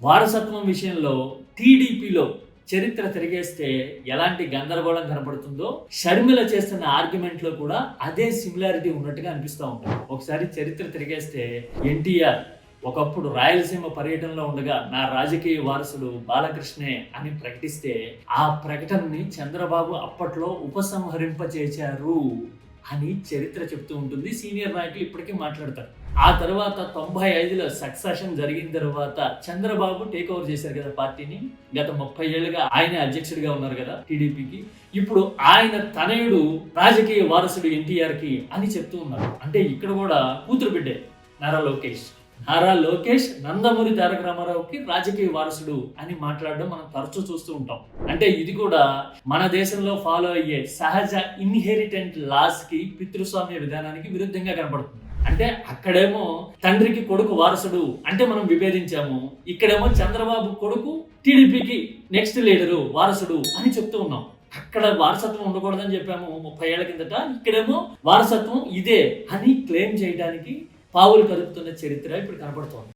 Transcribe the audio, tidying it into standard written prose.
వారసత్వం విషయంలో టీడీపీలో చరిత్ర తిరిగేస్తే ఎలాంటి గందరగోళం కనపడుతుందో షర్మిల చేస్తున్న ఆర్గ్యుమెంట్ లో కూడా అదే సిమిలారిటీ ఉన్నట్టుగా అనిపిస్తూ ఉంటుంది. ఒకసారి చరిత్ర తిరిగేస్తే ఎన్టీఆర్ ఒకప్పుడు రాయలసీమ పర్యటనలో ఉండగా నా రాజకీయ వారసుడు బాలకృష్ణే అని ప్రకటిస్తే ఆ ప్రకటనని చంద్రబాబు అప్పట్లో ఉపసంహరింపచేశారు అని చరిత్ర చెప్తూ ఉంటుంది. సీనియర్ నాయకులు ఇప్పటికీ మాట్లాడతారు. ఆ తర్వాత 95లో సక్సెషన్ జరిగిన తర్వాత చంద్రబాబు టేక్ ఓవర్ చేశారు కదా పార్టీని. గత 30 ఏళ్ళుగా ఆయన అధ్యక్షుడిగా ఉన్నారు కదా టీడీపీకి. ఇప్పుడు ఆయన తనయుడు రాజకీయ వారసుడు ఎన్టీఆర్ కి అని చెప్తూ ఉన్నారు. అంటే ఇక్కడ కూడా కూతురు బిడ్డే నారా లోకేష్ నందమూరి తారక రామారావుకి రాజకీయ వారసుడు అని మాట్లాడడం మనం తరచూ చూస్తూ ఉంటాం. అంటే ఇది కూడా మన దేశంలో ఫాలో అయ్యే సహజ ఇన్హెరిటెంట్ లాస్ కి, పితృస్వామ్య విధానానికి విరుద్ధంగా కనపడుతుంది. అంటే అక్కడేమో తండ్రికి కొడుకు వారసుడు అంటే మనం విభేదించాము, ఇక్కడేమో చంద్రబాబు కొడుకు టీడీపీకి నెక్స్ట్ లీడరు వారసుడు అని చెప్తూ ఉన్నాం. అక్కడ వారసత్వం ఉండకూడదని చెప్పాము 30 ఏళ్ల కిందట, ఇక్కడేమో వారసత్వం ఇదే అని క్లెయిమ్ చేయడానికి పావులు కదుపుతున్న చరిత్ర ఇప్పుడు కనపడుతోంది.